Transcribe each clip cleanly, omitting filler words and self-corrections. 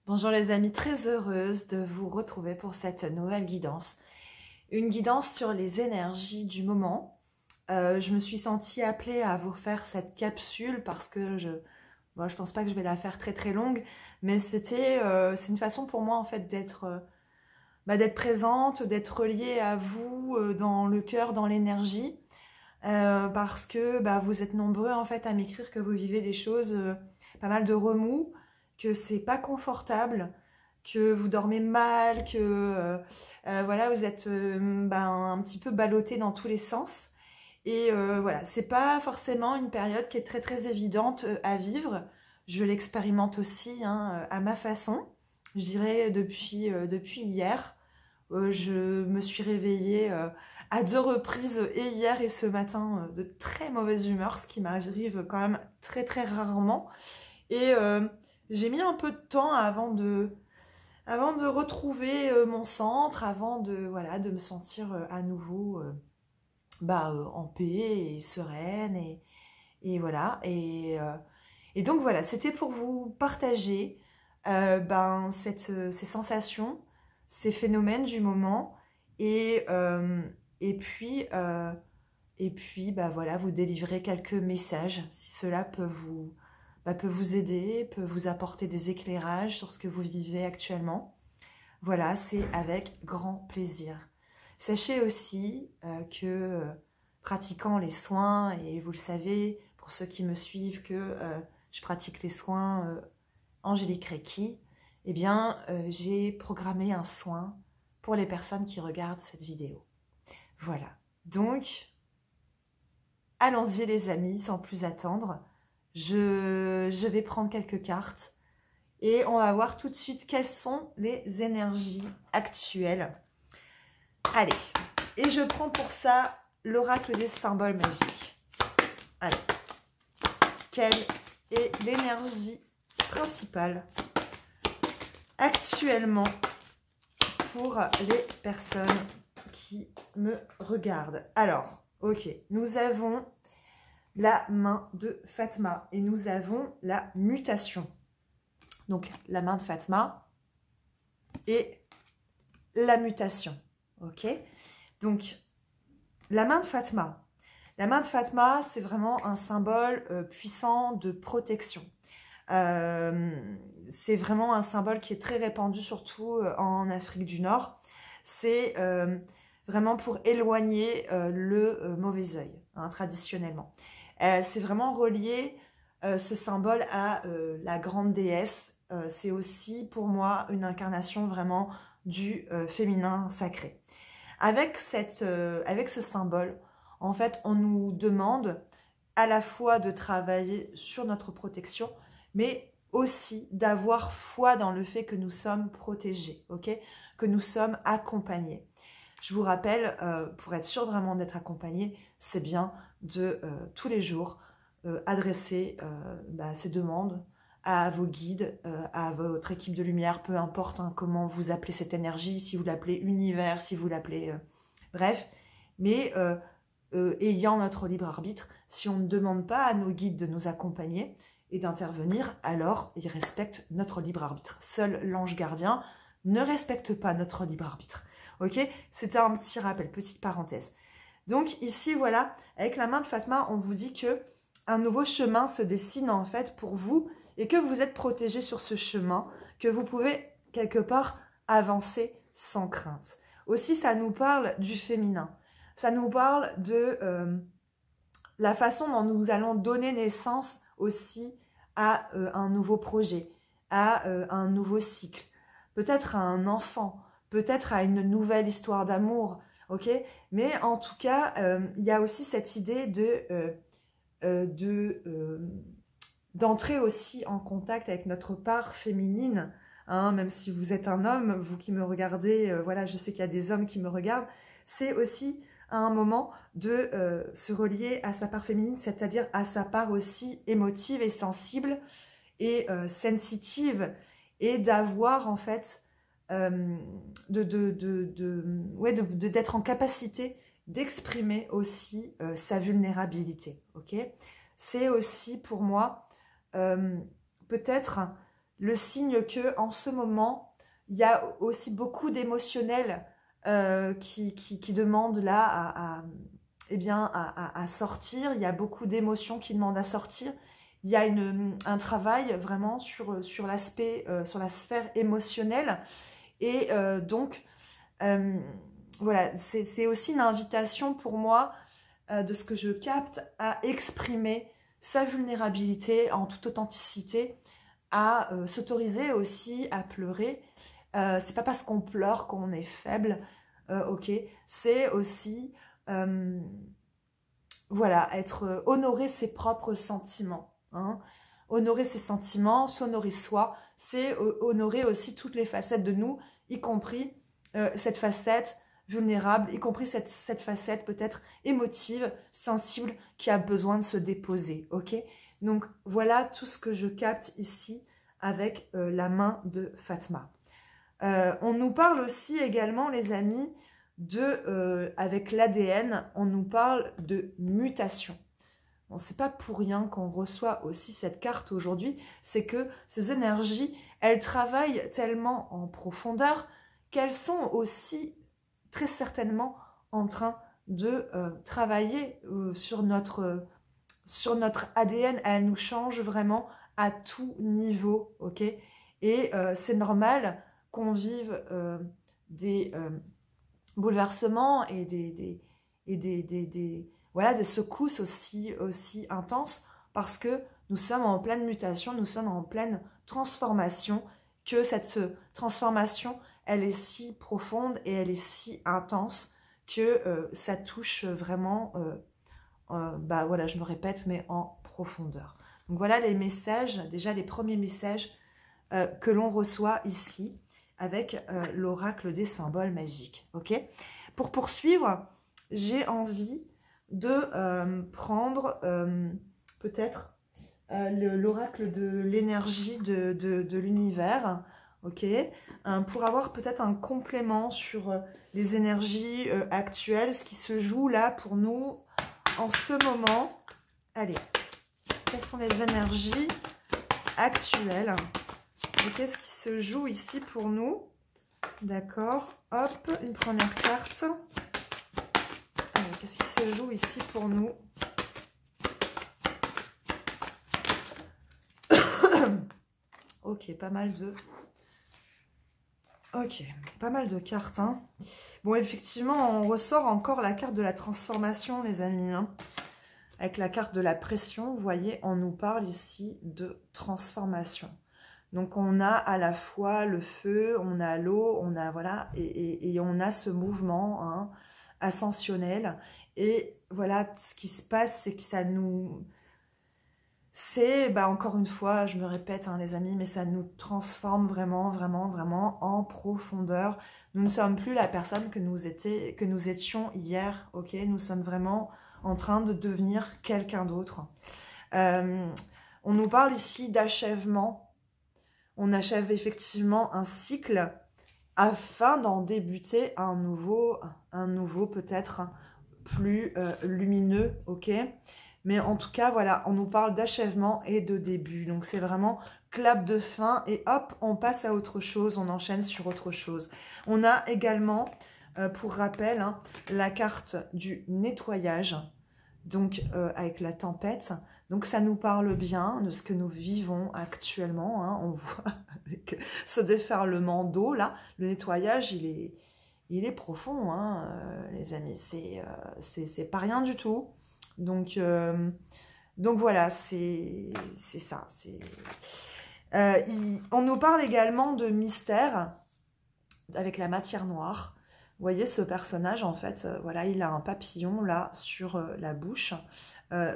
Bonjour les amis, très heureuse de vous retrouver pour cette nouvelle guidance. Une guidance sur les énergies du moment. Je me suis sentie appelée à vous refaire cette capsule parce que je pense pas que je vais la faire très longue, mais c'est une façon pour moi en fait d'être présente, d'être reliée à vous dans le cœur, dans l'énergie, parce que vous êtes nombreux en fait à m'écrire que vous vivez des choses, pas mal de remous, que c'est pas confortable, que vous dormez mal, que voilà, vous êtes un petit peu ballotté dans tous les sens. Et voilà, c'est pas forcément une période qui est très évidente à vivre. Je l'expérimente aussi hein, à ma façon. Je dirais depuis hier. Je me suis réveillée à 2 reprises, et hier et ce matin, de très mauvaise humeur, ce qui m'arrive quand même très rarement. Et j'ai mis un peu de temps avant de retrouver mon centre, avant de me sentir à nouveau en paix et sereine. Et voilà. Et donc voilà, c'était pour vous partager ces sensations, ces phénomènes du moment. Et, euh, et puis, euh, voilà, vous délivrer quelques messages si cela peut vous aider, peut vous apporter des éclairages sur ce que vous vivez actuellement. Voilà, c'est avec grand plaisir. Sachez aussi que pratiquant les soins, et vous le savez, pour ceux qui me suivent, que je pratique les soins Angélique Reiki, eh bien, j'ai programmé un soin pour les personnes qui regardent cette vidéo. Voilà. Donc, allons-y les amis, sans plus attendre. Je vais prendre quelques cartes et on va voir tout de suite quelles sont les énergies actuelles. Allez, et je prends pour ça l'oracle des symboles magiques. Allez, quelle est l'énergie principale actuellement pour les personnes qui me regardent? Alors, ok, nous avons la main de Fatma et nous avons la mutation. Donc, la main de Fatma et la mutation. Ok? Donc, la main de Fatma. La main de Fatma, c'est vraiment un symbole puissant de protection. C'est vraiment un symbole qui est très répandu, surtout en Afrique du Nord. C'est vraiment pour éloigner le mauvais œil, hein, traditionnellement. C'est vraiment relié, ce symbole, à la grande déesse. C'est aussi, pour moi, une incarnation vraiment du féminin sacré. Avec ce symbole, en fait, on nous demande à la fois de travailler sur notre protection, mais aussi d'avoir foi dans le fait que nous sommes protégés, ok? Que nous sommes accompagnés. Je vous rappelle, pour être sûr vraiment d'être accompagné, c'est bien de tous les jours adresser ces demandes à vos guides, à votre équipe de lumière, peu importe hein, comment vous appelez cette énergie, si vous l'appelez univers, si vous l'appelez... bref, mais ayant notre libre arbitre, si on ne demande pas à nos guides de nous accompagner et d'intervenir, alors ils respectent notre libre arbitre. Seul l'ange gardien ne respecte pas notre libre arbitre. Ok? C'était un petit rappel, petite parenthèse. Donc ici, voilà, avec la main de Fatma, on vous dit que un nouveau chemin se dessine en fait pour vous et que vous êtes protégé sur ce chemin, que vous pouvez quelque part avancer sans crainte. Aussi, ça nous parle du féminin. Ça nous parle de la façon dont nous allons donner naissance aussi à un nouveau projet, à un nouveau cycle, peut-être à un enfant, peut-être à une nouvelle histoire d'amour, ok? Mais en tout cas, il y a aussi cette idée d'entrer aussi en contact avec notre part féminine, hein, même si vous êtes un homme, vous qui me regardez, voilà, je sais qu'il y a des hommes qui me regardent, c'est aussi à un moment de se relier à sa part féminine, c'est-à-dire à sa part aussi émotive et sensible et sensitive, et d'avoir en fait d'être en capacité d'exprimer aussi sa vulnérabilité, ok? C'est aussi pour moi peut-être le signe que en ce moment, il y a aussi beaucoup d'émotionnels qui demandent là eh bien, à sortir. Il y a beaucoup d'émotions qui demandent à sortir. Il y a un travail vraiment sur l'aspect, sur la sphère émotionnelle. Et donc, voilà, c'est aussi une invitation pour moi, de ce que je capte, à exprimer sa vulnérabilité en toute authenticité, à s'autoriser aussi à pleurer. C'est pas parce qu'on pleure qu'on est faible, ok, c'est aussi voilà, honorer ses propres sentiments, hein. Honorer ses sentiments, s'honorer soi, c'est honorer aussi toutes les facettes de nous, y compris cette facette vulnérable, y compris cette facette peut-être émotive, sensible, qui a besoin de se déposer, ok? Donc voilà tout ce que je capte ici avec la main de Fatma. On nous parle aussi également, les amis, avec l'ADN, on nous parle de mutation. Bon, c'est pas pour rien qu'on reçoit aussi cette carte aujourd'hui, c'est que ces énergies, elles travaillent tellement en profondeur qu'elles sont aussi très certainement en train de travailler sur notre ADN. Elles nous changent vraiment à tout niveau, ok? Et c'est normal qu'on vive des bouleversements et voilà, des secousses aussi intenses, parce que nous sommes en pleine mutation, nous sommes en pleine transformation, que cette transformation, elle est si profonde et elle est si intense que ça touche vraiment, bah voilà, je me répète, mais en profondeur. Donc voilà les messages, déjà les premiers messages que l'on reçoit ici avec l'oracle des symboles magiques. Ok. Pour poursuivre, j'ai envie de prendre peut-être l'oracle de l'énergie de l'univers, ok, pour avoir peut-être un complément sur les énergies actuelles, ce qui se joue là pour nous en ce moment. Allez, quelles sont les énergies actuelles? Qu'est-ce qui se joue ici pour nous? D'accord. Hop, une première carte. Qu'est-ce qui se joue ici pour nous? Ok, pas mal de... Ok, pas mal de cartes, hein. Bon, effectivement, on ressort encore la carte de la transformation, les amis, hein. Avec la carte de la pression, vous voyez, on nous parle ici de transformation. Donc, on a à la fois le feu, on a l'eau, on a, voilà, et on a ce mouvement, hein, ascensionnel. Et voilà, ce qui se passe, c'est que ça nous... C'est, bah, encore une fois, je me répète, hein, les amis, mais ça nous transforme vraiment, vraiment, vraiment en profondeur. Nous ne sommes plus la personne que nous étions hier, ok? Nous sommes vraiment en train de devenir quelqu'un d'autre. On nous parle ici d'achèvement. On achève effectivement un cycle afin d'en débuter un nouveau peut-être plus lumineux, ok? Mais en tout cas, voilà, on nous parle d'achèvement et de début. Donc c'est vraiment clap de fin et hop, on passe à autre chose, on enchaîne sur autre chose. On a également, pour rappel, hein, la carte du nettoyage, donc avec la tempête. Donc ça nous parle bien de ce que nous vivons actuellement, hein. On voit avec ce déferlement d'eau là, le nettoyage il est profond, hein, les amis, c'est pas rien du tout. Donc voilà, c'est ça. On nous parle également de mystère avec la matière noire. Vous voyez ce personnage, en fait, voilà, il a un papillon là sur la bouche,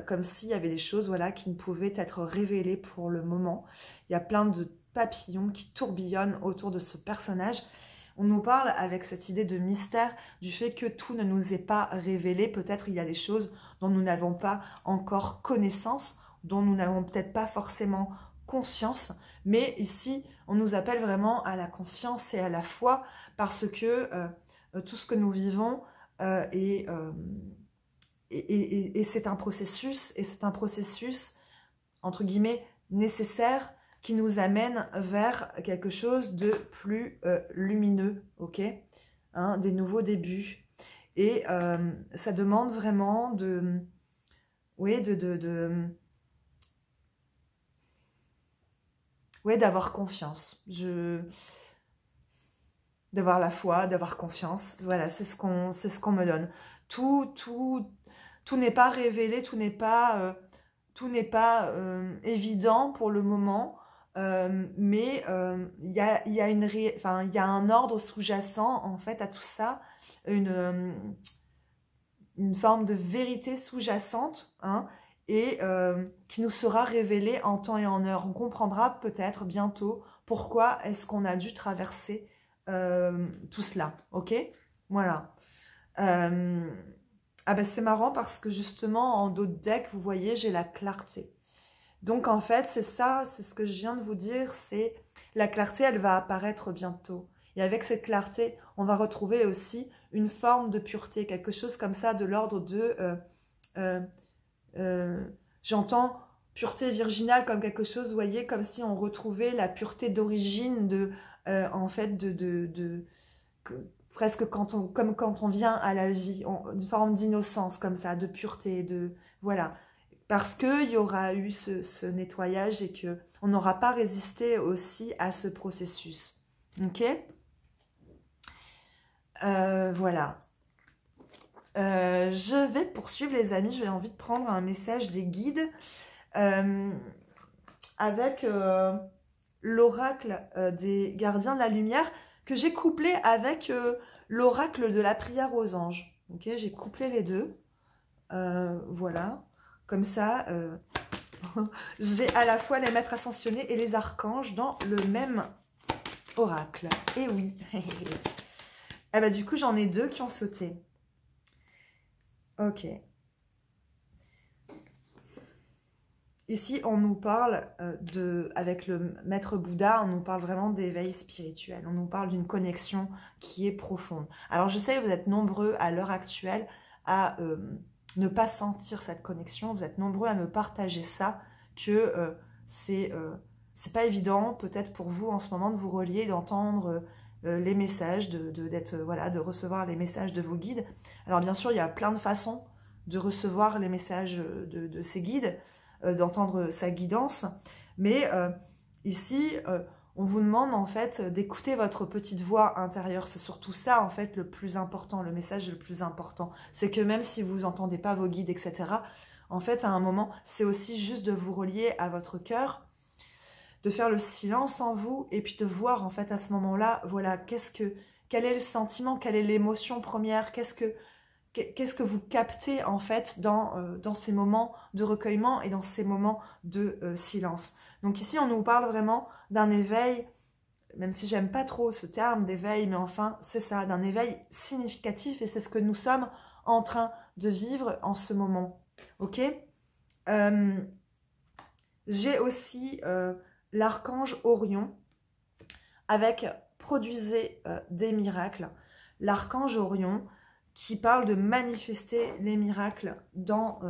comme s'il y avait des choses, voilà, qui ne pouvaient être révélées pour le moment. Il y a plein de papillons qui tourbillonnent autour de ce personnage. On nous parle avec cette idée de mystère, du fait que tout ne nous est pas révélé. Peut-être il y a des choses dont nous n'avons pas encore connaissance, dont nous n'avons peut-être pas forcément conscience. Mais ici, on nous appelle vraiment à la confiance et à la foi, parce que tout ce que nous vivons et c'est un processus, entre guillemets, nécessaire, qui nous amène vers quelque chose de plus lumineux, ok, hein, des nouveaux débuts. Et ça demande vraiment de... Oui, ouais, d'avoir confiance. D'avoir la foi, d'avoir confiance. Voilà, c'est ce qu'on me donne. Tout n'est pas révélé, tout n'est pas évident pour le moment, mais il y a, il y a un ordre sous-jacent en fait à tout ça, une forme de vérité sous-jacente, hein, et qui nous sera révélée en temps et en heure. On comprendra peut-être bientôt pourquoi est-ce qu'on a dû traverser tout cela, ok? Voilà. Ah ben c'est marrant parce que justement en dos de deck, vous voyez, j'ai la clarté. Donc en fait, c'est ça, c'est ce que je viens de vous dire, c'est la clarté, elle va apparaître bientôt. Et avec cette clarté, on va retrouver aussi une forme de pureté, quelque chose comme ça de l'ordre de... j'entends pureté virginale comme quelque chose, vous voyez, comme si on retrouvait la pureté d'origine de... en fait, presque comme quand on vient à la vie, une forme d'innocence comme ça, de pureté, de... Voilà. Parce qu'il y aura eu ce nettoyage et qu'on n'aura pas résisté aussi à ce processus. Ok? Voilà. Je vais poursuivre les amis, j'ai envie de prendre un message des guides avec l'oracle des gardiens de la lumière que j'ai couplé avec l'oracle de la prière aux anges. Ok, j'ai couplé les deux. Voilà. Comme ça, j'ai à la fois les maîtres ascensionnés et les archanges dans le même oracle. Et oui. Eh ben, du coup, j'en ai deux qui ont sauté. Ok. Ici, on nous parle avec le maître Bouddha, on nous parle vraiment d'éveil spirituel. On nous parle d'une connexion qui est profonde. Alors, je sais que vous êtes nombreux à l'heure actuelle à ne pas sentir cette connexion. Vous êtes nombreux à me partager ça, que c'est pas évident, peut-être pour vous en ce moment, de vous relier, d'entendre les messages, de recevoir les messages de vos guides. Alors, bien sûr, il y a plein de façons de recevoir les messages de ces guides, d'entendre sa guidance, mais ici on vous demande en fait d'écouter votre petite voix intérieure. C'est surtout ça en fait le plus important, le message le plus important, c'est que même si vous n'entendez pas vos guides, etc., en fait à un moment c'est aussi juste de vous relier à votre cœur, de faire le silence en vous et puis de voir en fait à ce moment-là, voilà, quel est le sentiment, quelle est l'émotion première, qu'est-ce que vous captez en fait dans ces moments de recueillement et dans ces moments de silence. Donc ici, on nous parle vraiment d'un éveil, même si j'aime pas trop ce terme d'éveil, mais enfin, c'est ça, d'un éveil significatif et c'est ce que nous sommes en train de vivre en ce moment. Ok? J'ai aussi l'archange Orion avec produisez des miracles. L'archange Orion qui parle de manifester les miracles dans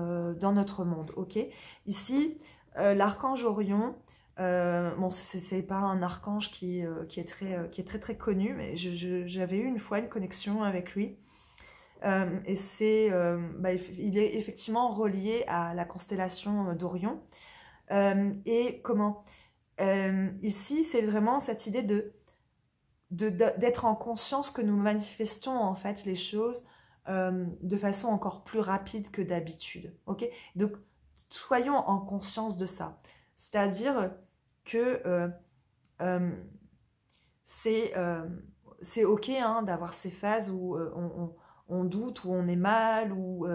notre monde, ok? Ici, l'archange Orion, bon, c'est pas un archange qui est très connu, mais j'avais eu une fois une connexion avec lui, et il est effectivement relié à la constellation d'Orion, et comment ici, c'est vraiment cette idée d'être en conscience que nous manifestons en fait les choses de façon encore plus rapide que d'habitude. Ok? Donc, soyons en conscience de ça. C'est-à-dire que c'est ok hein, d'avoir ces phases où on doute, où on est mal, où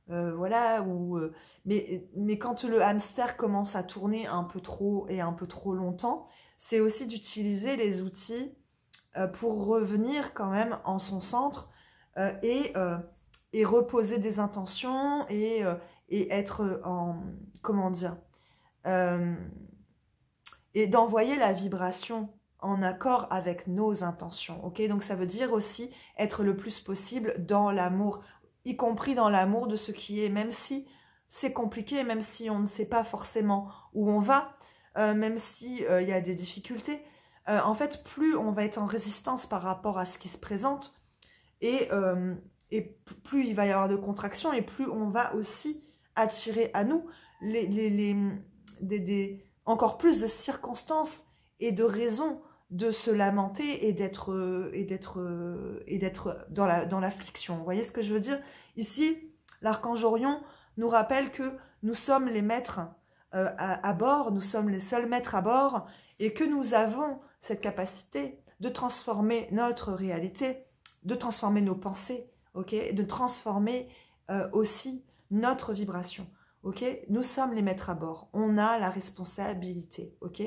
voilà, mais quand le hamster commence à tourner un peu trop et un peu trop longtemps, c'est aussi d'utiliser les outils pour revenir quand même en son centre et reposer des intentions et être en... comment dire et d'envoyer la vibration en accord avec nos intentions. Ok, donc ça veut dire aussi être le plus possible dans l'amour, y compris dans l'amour de ce qui est, même si c'est compliqué, même si on ne sait pas forcément où on va, même si il y a des difficultés. En fait, plus on va être en résistance par rapport à ce qui se présente, et plus il va y avoir de contractions, et plus on va aussi attirer à nous encore plus de circonstances et de raisons de se lamenter et d'être dans l'affliction. Vous voyez ce que je veux dire? Ici, l'archange Orion nous rappelle que nous sommes les maîtres à bord, nous sommes les seuls maîtres à bord, et que nous avons cette capacité de transformer notre réalité, de transformer nos pensées, ok, de transformer aussi notre vibration. Ok, nous sommes les maîtres à bord, on a la responsabilité. Ok,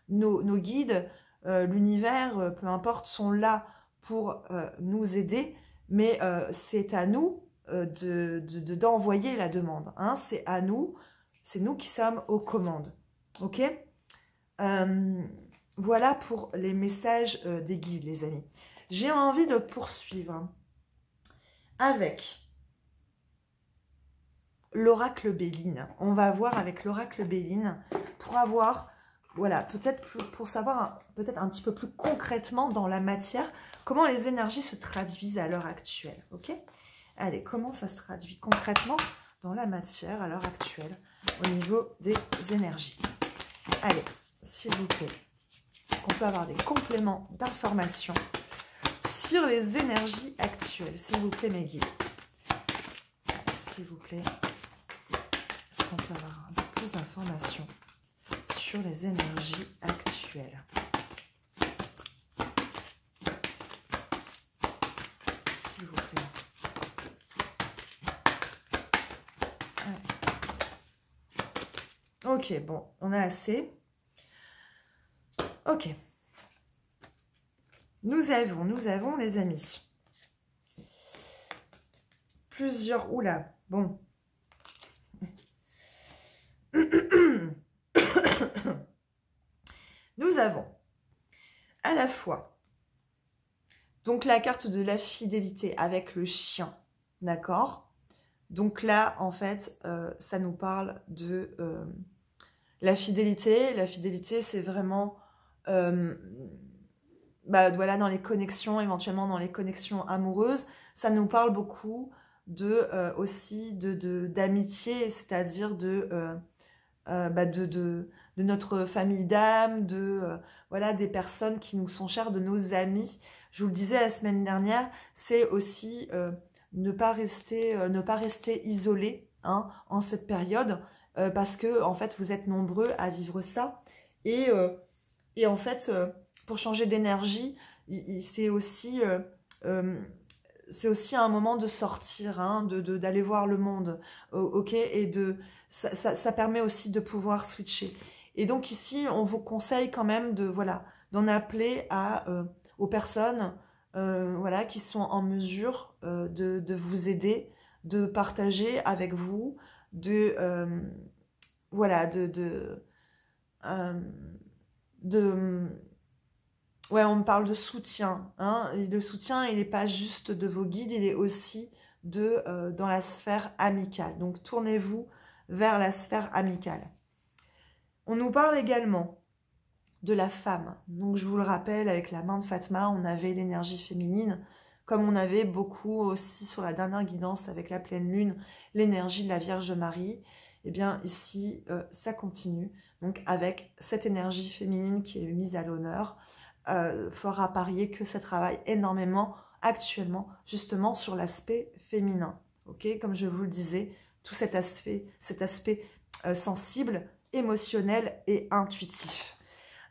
nos guides, l'univers, peu importe, sont là pour nous aider, mais c'est à nous d'envoyer la demande. Hein, c'est à nous, c'est nous qui sommes aux commandes. Ok, voilà pour les messages des guides, les amis. J'ai envie de poursuivre avec l'oracle Béline. On va voir avec l'oracle Béline pour avoir, voilà, peut-être pour savoir peut-être un petit peu plus concrètement dans la matière, comment les énergies se traduisent à l'heure actuelle. Ok? Allez, comment ça se traduit concrètement dans la matière à l'heure actuelle au niveau des énergies? Allez, s'il vous plaît, est-ce qu'on peut avoir des compléments d'informations sur les énergies actuelles, s'il vous plaît, mes guides? S'il vous plaît, est-ce qu'on peut avoir un peu plus d'informations sur les énergies actuelles? S'il vous plaît. Ouais. Ok, bon, on a assez. Ok. Nous avons, les amis, plusieurs... Oula, bon. Nous avons à la fois donc la carte de la fidélité avec le chien, d'accord? Donc là, en fait, ça nous parle de la fidélité. La fidélité, c'est vraiment... voilà, dans les connexions, éventuellement dans les connexions amoureuses, ça nous parle beaucoup aussi d'amitié, c'est-à-dire de notre famille d'âme, voilà, des personnes qui nous sont chères, de nos amis. Je vous le disais la semaine dernière, c'est aussi ne pas rester isolé, hein, en cette période, parce que en fait vous êtes nombreux à vivre ça, et en fait pour changer d'énergie, c'est aussi un moment de sortir, hein, d'aller voir le monde, ok, et ça permet aussi de pouvoir switcher. Et donc ici, on vous conseille quand même voilà, d'en appeler aux personnes voilà, qui sont en mesure de vous aider, de partager avec vous, voilà, ouais, on me parle de soutien, hein. Et le soutien, il n'est pas juste de vos guides, il est aussi dans la sphère amicale. Donc, tournez-vous vers la sphère amicale. On nous parle également de la femme. Donc, je vous le rappelle, avec la main de Fatma, on avait l'énergie féminine, comme on avait beaucoup aussi sur la dernière guidance avec la pleine lune, l'énergie de la Vierge Marie. Eh bien, ici, ça continue. Donc, avec cette énergie féminine qui est mise à l'honneur, fera parier que ça travaille énormément actuellement justement sur l'aspect féminin. Ok, comme je vous le disais, tout cet aspect sensible, émotionnel et intuitif.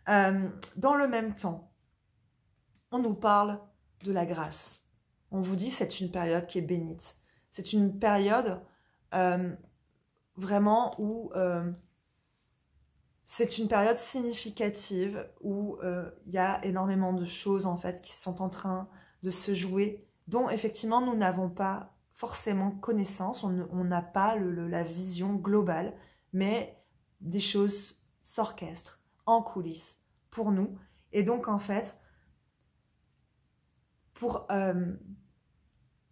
Dans le même temps, on nous parle de la grâce. On vous dit c'est une période qui est bénite. C'est une période vraiment où c'est une période significative où il y a énormément de choses en fait qui sont en train de se jouer, dont effectivement nous n'avons pas forcément connaissance, on n'a pas la vision globale, mais des choses s'orchestrent en coulisses pour nous. Et donc en fait, pour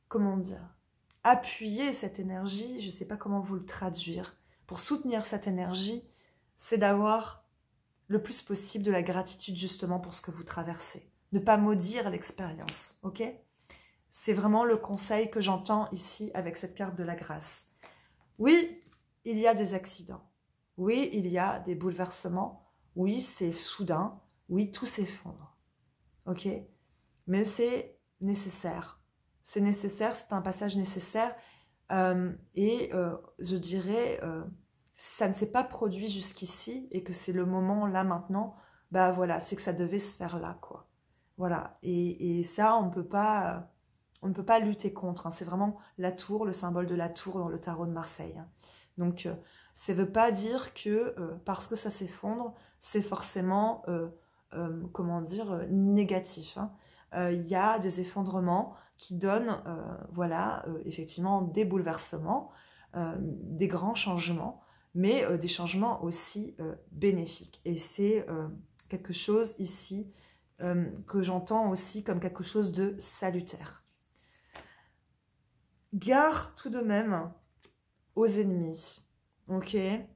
comment dire, appuyer cette énergie, je ne sais pas comment vous le traduire, pour soutenir cette énergie, c'est d'avoir le plus possible de la gratitude justement pour ce que vous traversez. Ne pas maudire l'expérience, ok? C'est vraiment le conseil que j'entends ici avec cette carte de la grâce. Oui, il y a des accidents. Oui, il y a des bouleversements. Oui, c'est soudain. Oui, tout s'effondre. Ok? Mais c'est nécessaire. C'est nécessaire, c'est un passage nécessaire. Je dirais, si ça ne s'est pas produit jusqu'ici et que c'est le moment là maintenant, bah voilà, c'est que ça devait se faire là, quoi. Voilà. Et ça, on ne peut pas lutter contre. Hein. C'est vraiment la tour, le symbole de la tour dans le tarot de Marseille. Hein. Donc, ça ne veut pas dire que parce que ça s'effondre, c'est forcément, comment dire, négatif. Hein. Y a des effondrements qui donnent, voilà, effectivement, des bouleversements, des grands changements, mais des changements aussi bénéfiques. Et c'est quelque chose ici que j'entends aussi comme quelque chose de salutaire. Gare tout de même aux ennemis, ok? Il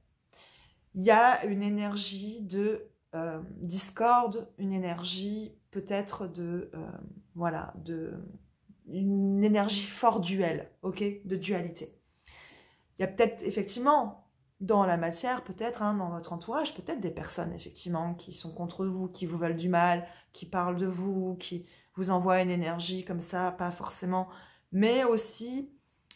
y a une énergie de discorde, une énergie peut-être de, voilà, une énergie fort duel, ok? De dualité. Il y a peut-être effectivement dans la matière, peut-être hein, dans votre entourage, peut-être des personnes effectivement qui sont contre vous, qui vous veulent du mal, qui parlent de vous, qui vous envoient une énergie comme ça, pas forcément, mais aussi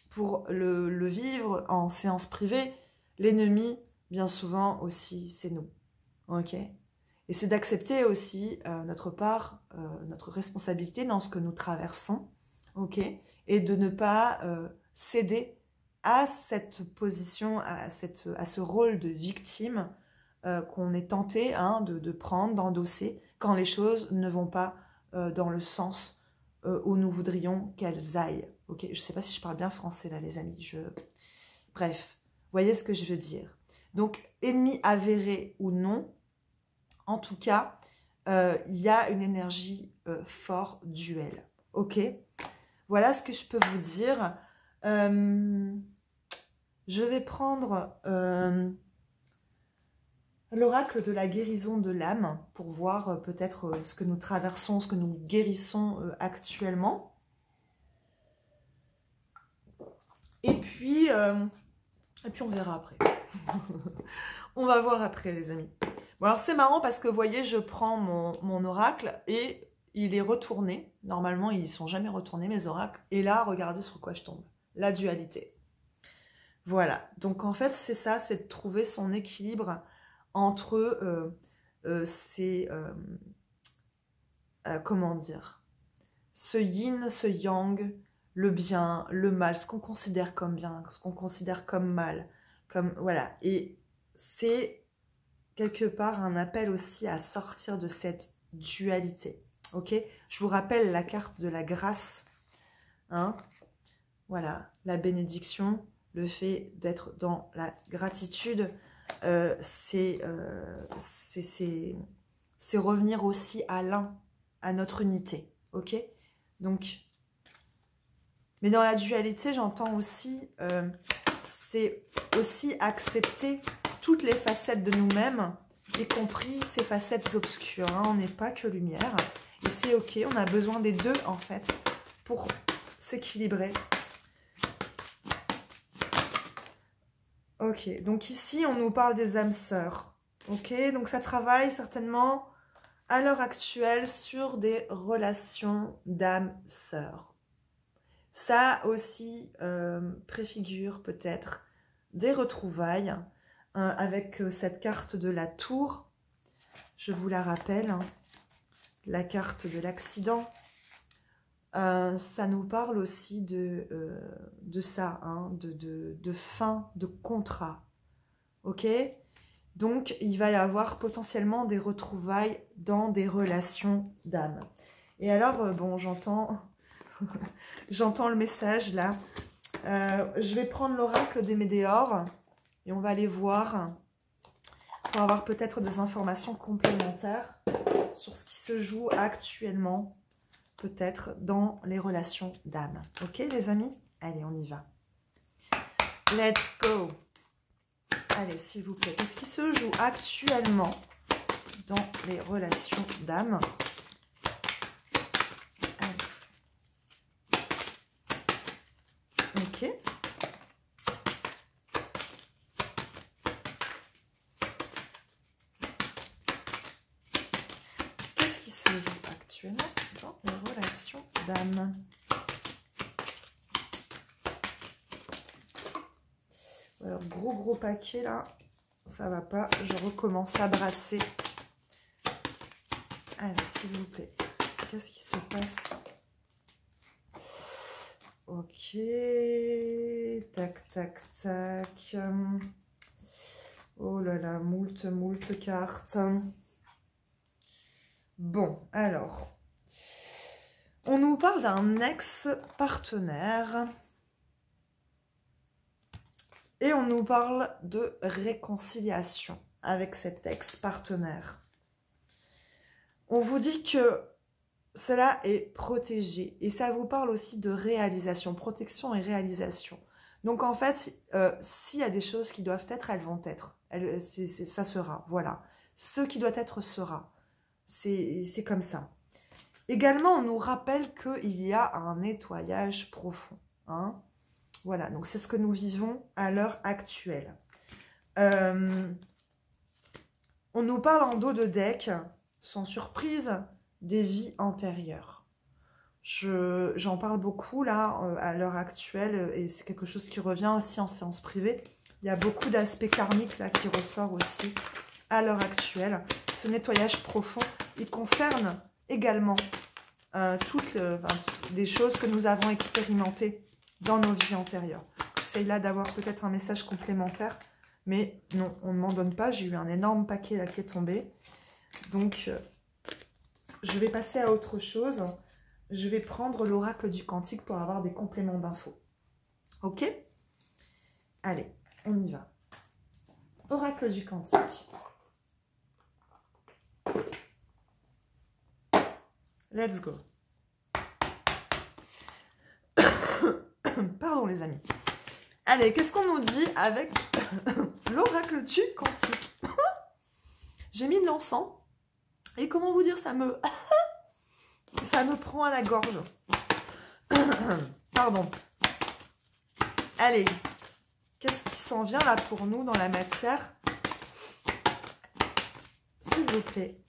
pour le vivre en séance privée, l'ennemi, bien souvent aussi, c'est nous, ok? Et c'est d'accepter aussi notre part, notre responsabilité dans ce que nous traversons, ok? Et de ne pas céder à cette position, à ce rôle de victime qu'on est tenté hein, de prendre, d'endosser, quand les choses ne vont pas dans le sens où nous voudrions qu'elles aillent. Okay, je ne sais pas si je parle bien français là, les amis. Bref, voyez ce que je veux dire. Donc, ennemi avéré ou non, en tout cas, il y a une énergie fort duel. Ok? Voilà ce que je peux vous dire. Je vais prendre l'oracle de la guérison de l'âme pour voir peut-être ce que nous traversons, ce que nous guérissons actuellement. Et puis on verra après. On va voir après, les amis. Bon, alors c'est marrant parce que, vous voyez, je prends mon oracle et il est retourné. Normalement, ils ne sont jamais retournés, mes oracles. Et là, regardez sur quoi je tombe. La dualité. Voilà. Donc, en fait, c'est ça, c'est de trouver son équilibre entre comment dire, ce yin, ce yang, le bien, le mal, ce qu'on considère comme bien, ce qu'on considère comme mal, comme voilà. Et c'est quelque part un appel aussi à sortir de cette dualité. Ok? Je vous rappelle la carte de la grâce. Hein? Voilà, la bénédiction, le fait d'être dans la gratitude, c'est revenir aussi à l'un, à notre unité. Ok? Donc, mais dans la dualité, j'entends aussi, c'est aussi accepter toutes les facettes de nous-mêmes, y compris ces facettes obscures. Hein. On n'est pas que lumière. Et c'est ok, on a besoin des deux, en fait, pour s'équilibrer. Ok, donc ici, on nous parle des âmes sœurs. Ok, donc ça travaille certainement à l'heure actuelle sur des relations d'âmes sœurs. Ça aussi préfigure peut-être des retrouvailles avec cette carte de la tour. Je vous la rappelle, hein, la carte de l'accident. Ça nous parle aussi de ça, hein, de fin de contrat. Ok? Donc, il va y avoir potentiellement des retrouvailles dans des relations d'âme. Et alors, bon, j'entends le message là. Je vais prendre l'oracle des Médéors et on va aller voir pour avoir peut-être des informations complémentaires sur ce qui se joue actuellement, peut-être dans les relations d'âme. Ok, les amis? Allez, on y va. Let's go! Allez, s'il vous plaît. Qu'est-ce qui se joue actuellement dans les relations d'âme. Ok. Qu'est-ce qui se joue actuellement dans les relations d'âme? Alors, gros paquet là, ça va pas. Je recommence à brasser. Allez, s'il vous plaît, qu'est-ce qui se passe? Ok, tac. Oh là là, moult cartes. Bon, alors, on nous parle d'un ex-partenaire. Et on nous parle de réconciliation avec cet ex-partenaire. On vous dit que cela est protégé. Et ça vous parle aussi de réalisation, protection et réalisation. Donc en fait, s'il y a des choses qui doivent être, elles vont être. Ça sera, voilà. Ce qui doit être sera. C'est comme ça. Également, on nous rappelle qu'il y a un nettoyage profond. Hein. Voilà, donc c'est ce que nous vivons à l'heure actuelle. On nous parle en dos de deck, sans surprise, des vies antérieures. J'en parle beaucoup là, à l'heure actuelle, et c'est quelque chose qui revient aussi en séance privée. Il y a beaucoup d'aspects karmiques là qui ressortent aussi à l'heure actuelle. Ce nettoyage profond, il concerne également toutes des choses que nous avons expérimentées dans nos vies antérieures. J'essaye là d'avoir peut-être un message complémentaire, mais non, on ne m'en donne pas. J'ai eu un énorme paquet là qui est tombé. Donc, je vais passer à autre chose. Je vais prendre l'oracle du Cantique pour avoir des compléments d'infos. Ok? Allez, on y va. Oracle du Cantique. Let's go. Pardon les amis. Allez, qu'est-ce qu'on nous dit avec l'oracle du Cantique? J'ai mis de l'encens. Et comment vous dire, ça me prend à la gorge. Pardon. Allez, qu'est-ce qui s'en vient là pour nous dans la matière? S'il vous plaît.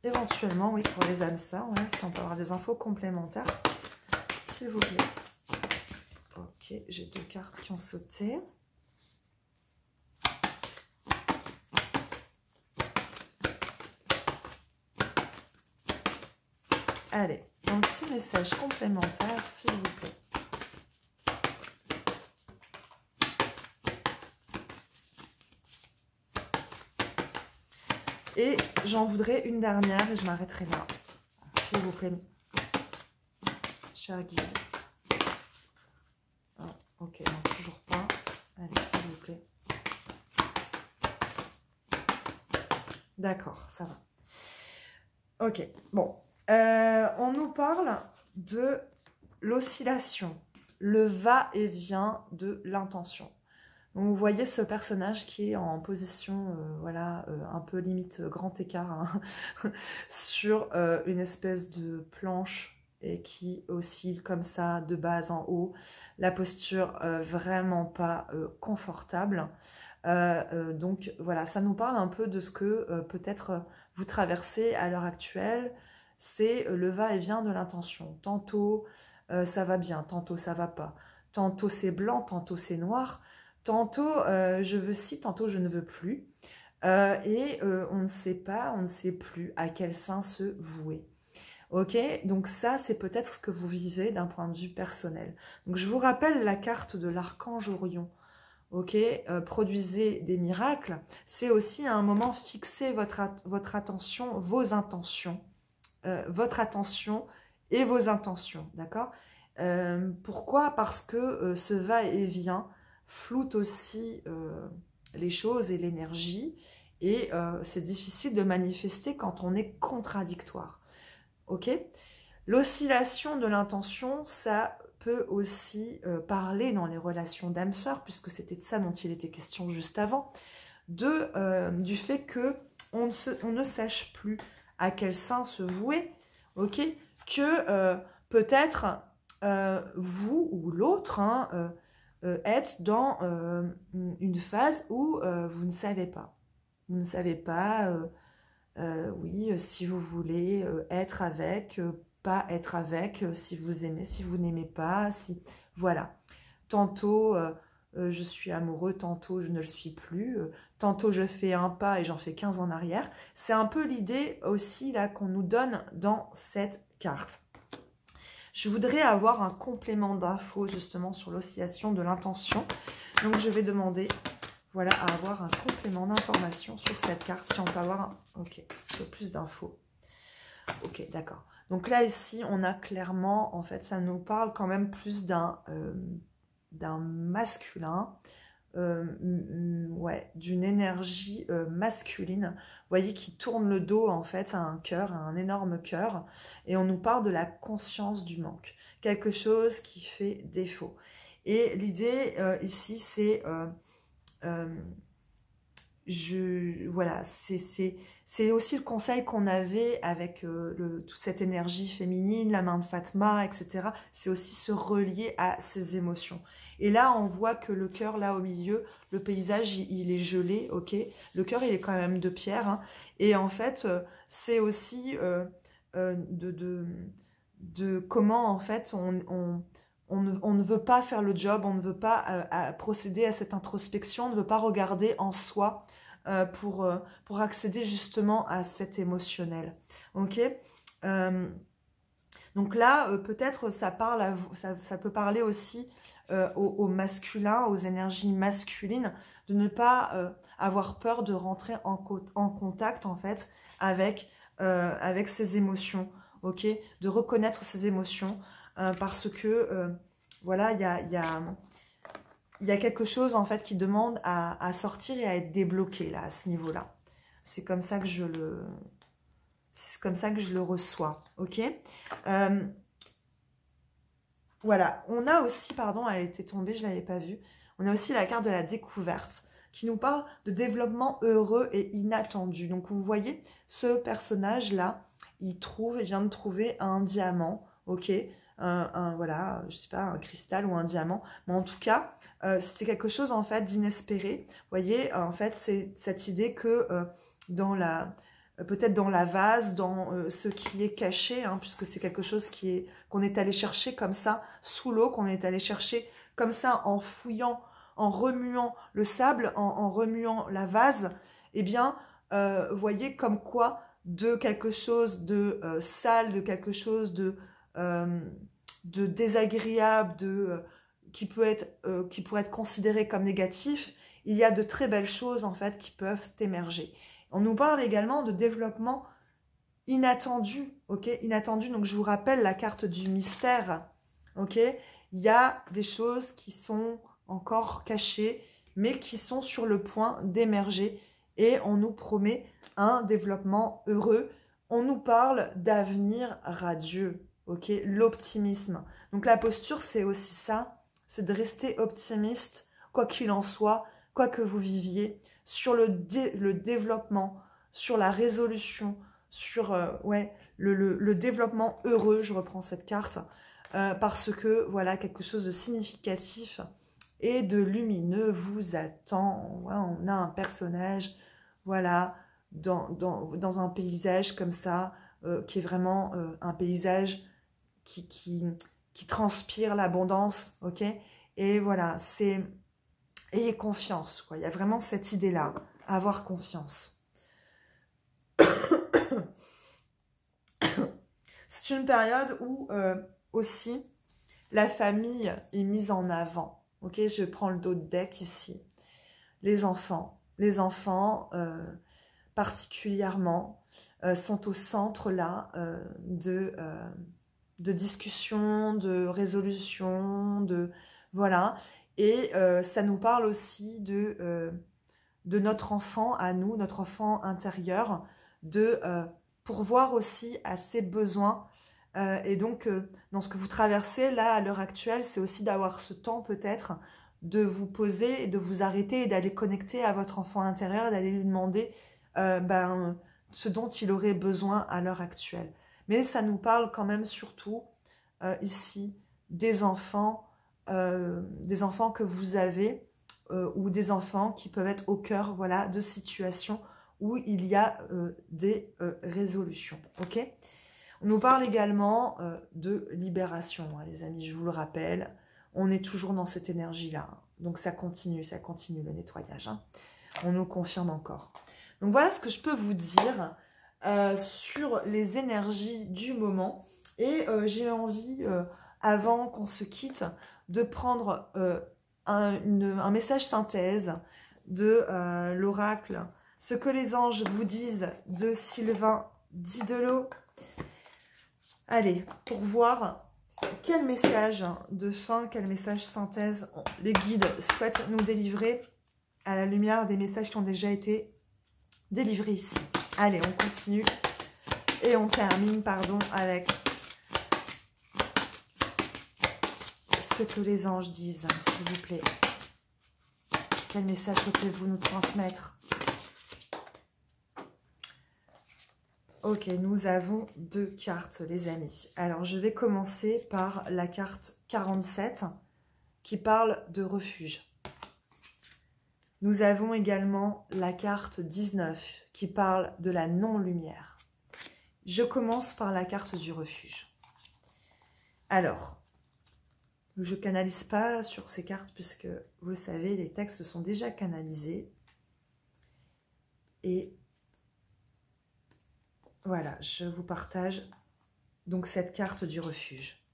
Éventuellement, oui, pour les âmes sœurs, ouais, si on peut avoir des infos complémentaires. S'il vous plaît. Ok, j'ai 2 cartes qui ont sauté. Allez, un petit message complémentaire, s'il vous plaît. Et j'en voudrais une dernière et je m'arrêterai là. S'il vous plaît. Cher guide. Oh, ok, non, toujours pas. Allez, s'il vous plaît. D'accord, ça va. Ok, bon. On nous parle de l'oscillation, le va-et-vient de l'intention. Donc vous voyez ce personnage qui est en position, voilà, un peu limite grand écart, hein, sur une espèce de planche et qui oscille comme ça de bas en haut. La posture vraiment pas confortable. Donc voilà, ça nous parle un peu de ce que peut-être vous traversez à l'heure actuelle. C'est le va-et-vient de l'intention. Tantôt ça va bien, tantôt ça va pas. Tantôt c'est blanc, tantôt c'est noir. Tantôt je veux ci, tantôt je ne veux plus. On ne sait pas, on ne sait plus à quel sein se vouer. Ok, donc ça c'est peut-être ce que vous vivez d'un point de vue personnel. Donc je vous rappelle la carte de l'archange Orion. Ok, produisez des miracles. C'est aussi à un moment fixer votre attention, vos intentions. Votre attention et vos intentions, d'accord? Pourquoi? Parce que ce va-et-vient floute aussi les choses et l'énergie, et c'est difficile de manifester quand on est contradictoire, ok? L'oscillation de l'intention, ça peut aussi parler dans les relations d'âme sœur, puisque c'était de ça dont il était question juste avant, du fait que on ne sache plus à quel sein se vouer, ok, que peut-être vous ou l'autre hein, êtes dans une phase où vous ne savez pas. Vous ne savez pas, oui, si vous voulez être avec, pas être avec, si vous aimez, si vous n'aimez pas, si... Voilà. Tantôt, je suis amoureux, tantôt je ne le suis plus, tantôt je fais un pas et j'en fais 15 en arrière. C'est un peu l'idée aussi là qu'on nous donne dans cette carte. Je voudrais avoir un complément d'infos justement sur l'oscillation de l'intention. Donc je vais demander, voilà, à avoir un complément d'information sur cette carte. Si on peut avoir un... Ok, un peu plus d'infos. Ok, d'accord. Donc là, ici, on a clairement, en fait, ça nous parle quand même plus d'un masculin, ouais, d'une énergie masculine, vous voyez, qui tourne le dos en fait à un cœur, à un énorme cœur, et on nous parle de la conscience du manque, quelque chose qui fait défaut. Et l'idée ici, c'est voilà, c'est aussi le conseil qu'on avait avec toute cette énergie féminine, la main de Fatma, etc. C'est aussi se relier à ses émotions. Et là, on voit que le cœur, là au milieu, le paysage, il est gelé, ok. Le cœur, il est quand même de pierre. Hein. Et en fait, c'est aussi de comment, en fait, on ne veut pas faire le job, on ne veut pas procéder à cette introspection, on ne veut pas regarder en soi pour accéder justement à cet émotionnel. Ok. Donc là, peut-être ça peut parler aussi au masculin, aux énergies masculines, de ne pas avoir peur de rentrer en contact en fait avec ses émotions, ok, de reconnaître ses émotions parce que voilà, il y a quelque chose en fait qui demande à sortir et à être débloqué là à ce niveau-là. C'est comme ça que je le reçois, ok. Voilà, on a aussi, pardon, elle était tombée, je ne l'avais pas vue. On a aussi la carte de la découverte qui nous parle de développement heureux et inattendu. Donc vous voyez, ce personnage-là, il vient de trouver un diamant, ok, voilà, je sais pas, un cristal ou un diamant. Mais en tout cas, c'était quelque chose en fait d'inespéré. Vous voyez, en fait, c'est cette idée que peut-être dans la vase, dans ce qui est caché, hein, puisque c'est quelque chose qu'on est allé chercher comme ça, sous l'eau, qu'on est allé chercher comme ça, en fouillant, en remuant le sable, en remuant la vase, eh bien, vous voyez comme quoi de quelque chose de sale, de quelque chose de désagréable, qui pourrait être considéré comme négatif, il y a de très belles choses en fait qui peuvent émerger. On nous parle également de développement inattendu, ok, inattendu. Donc je vous rappelle la carte du mystère, ok. Il y a des choses qui sont encore cachées, mais qui sont sur le point d'émerger, et on nous promet un développement heureux. On nous parle d'avenir radieux, ok, l'optimisme. Donc la posture, c'est aussi ça, c'est de rester optimiste, quoi qu'il en soit, quoi que vous viviez, sur le développement, sur la résolution, sur ouais, le développement heureux, je reprends cette carte, parce que voilà, quelque chose de significatif et de lumineux vous attend. Ouais, on a un personnage, voilà, dans un paysage comme ça, qui est vraiment un paysage qui transpire l'abondance, ok. Et voilà, c'est... Ayez confiance, quoi. Il y a vraiment cette idée-là, avoir confiance. C'est une période où aussi la famille est mise en avant. Ok, je prends le dos de deck ici. Les enfants particulièrement sont au centre là de discussion, de résolution, voilà. Et ça nous parle aussi de notre enfant à nous, notre enfant intérieur, de pourvoir aussi à ses besoins. Et donc, dans ce que vous traversez là, à l'heure actuelle, c'est aussi d'avoir ce temps peut-être de vous poser et de vous arrêter et d'aller connecter à votre enfant intérieur, d'aller lui demander ce dont il aurait besoin à l'heure actuelle. Mais ça nous parle quand même surtout ici des enfants que vous avez ou des enfants qui peuvent être au cœur, voilà, de situations où il y a des résolutions. Ok ? On nous parle également de libération, hein, les amis, je vous le rappelle. On est toujours dans cette énergie-là. Hein. Donc ça continue le nettoyage. Hein. On nous le confirme encore. Donc voilà ce que je peux vous dire sur les énergies du moment. Et j'ai envie, avant qu'on se quitte, de prendre un message synthèse de l'oracle. Ce que les anges vous disent de Sylvain Didelo. Allez, pour voir quel message de fin, quel message synthèse les guides souhaitent nous délivrer à la lumière des messages qui ont déjà été délivrés ici. Allez, on continue et on termine, pardon, avec ce que les anges disent, s'il vous plaît. Quel message souhaitez-vous nous transmettre? Ok, nous avons 2 cartes, les amis. Alors, je vais commencer par la carte 47, qui parle de refuge. Nous avons également la carte 19, qui parle de la non-lumière. Je commence par la carte du refuge. Alors, je ne canalise pas sur ces cartes, puisque, vous le savez, les textes sont déjà canalisés. Et voilà, je vous partage donc cette carte du refuge.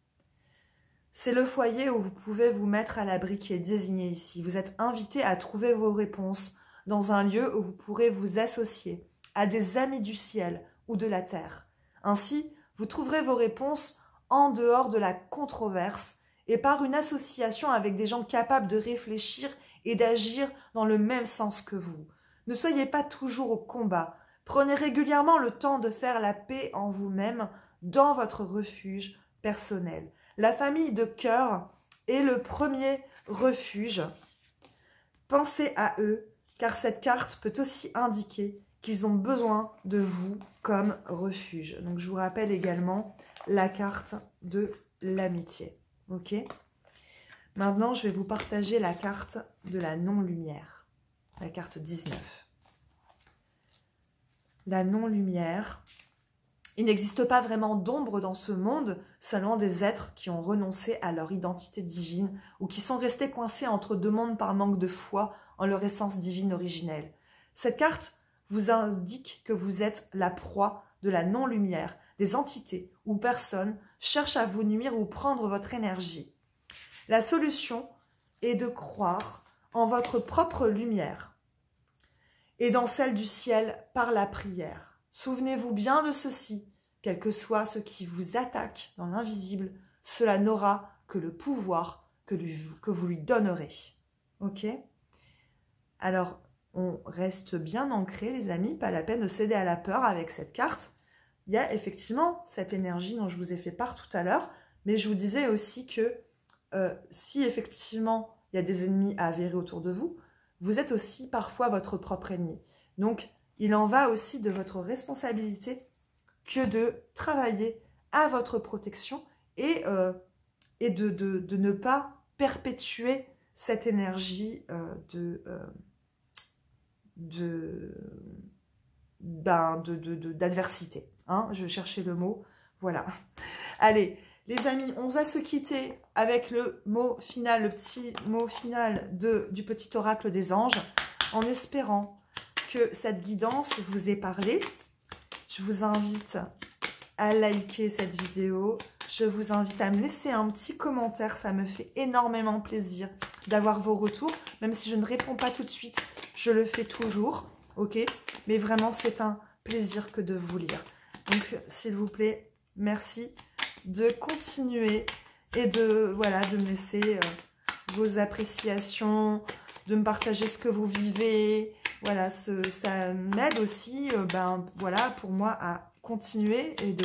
C'est le foyer où vous pouvez vous mettre à l'abri qui est désigné ici. Vous êtes invité à trouver vos réponses dans un lieu où vous pourrez vous associer à des amis du ciel ou de la terre. Ainsi, vous trouverez vos réponses en dehors de la controverse et par une association avec des gens capables de réfléchir et d'agir dans le même sens que vous. Ne soyez pas toujours au combat. Prenez régulièrement le temps de faire la paix en vous-même dans votre refuge personnel. La famille de cœur est le premier refuge. Pensez à eux, car cette carte peut aussi indiquer qu'ils ont besoin de vous comme refuge. Donc, je vous rappelle également la carte de l'amitié. Ok ? Maintenant, je vais vous partager la carte de la non-lumière, la carte 19. La non-lumière. Il n'existe pas vraiment d'ombre dans ce monde, seulement des êtres qui ont renoncé à leur identité divine ou qui sont restés coincés entre 2 mondes par manque de foi en leur essence divine originelle. Cette carte vous indique que vous êtes la proie de la non-lumière. Des entités ou personnes cherchent à vous nuire ou prendre votre énergie. La solution est de croire en votre propre lumière et dans celle du ciel par la prière. Souvenez-vous bien de ceci, quel que soit ce qui vous attaque dans l'invisible, cela n'aura que le pouvoir que vous lui donnerez. Ok? Alors, on reste bien ancré, les amis, pas la peine de céder à la peur avec cette carte. Il y a effectivement cette énergie dont je vous ai fait part tout à l'heure, mais je vous disais aussi que si effectivement il y a des ennemis avérés autour de vous, vous êtes aussi parfois votre propre ennemi. Donc, il en va aussi de votre responsabilité que de travailler à votre protection et de ne pas perpétuer cette énergie d'adversité. Hein, je cherchais le mot. Voilà. Allez, les amis, on va se quitter avec le mot final, le petit mot final du petit oracle des anges, en espérant que cette guidance vous ait parlé. Je vous invite à liker cette vidéo. Je vous invite à me laisser un petit commentaire. Ça me fait énormément plaisir d'avoir vos retours. Même si je ne réponds pas tout de suite, je le fais toujours. Ok? Mais vraiment, c'est un plaisir que de vous lire. Donc, s'il vous plaît, merci de continuer et de me laisser vos appréciations, de me partager ce que vous vivez. Voilà, ça m'aide aussi voilà, pour moi à continuer et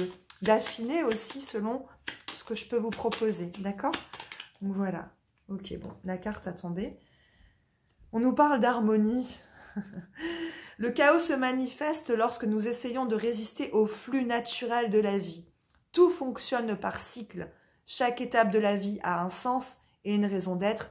d'affiner aussi selon ce que je peux vous proposer. D'accord? Donc voilà. Ok, bon, la carte a tombé. On nous parle d'harmonie. Le chaos se manifeste lorsque nous essayons de résister au flux naturel de la vie. Tout fonctionne par cycle. Chaque étape de la vie a un sens et une raison d'être.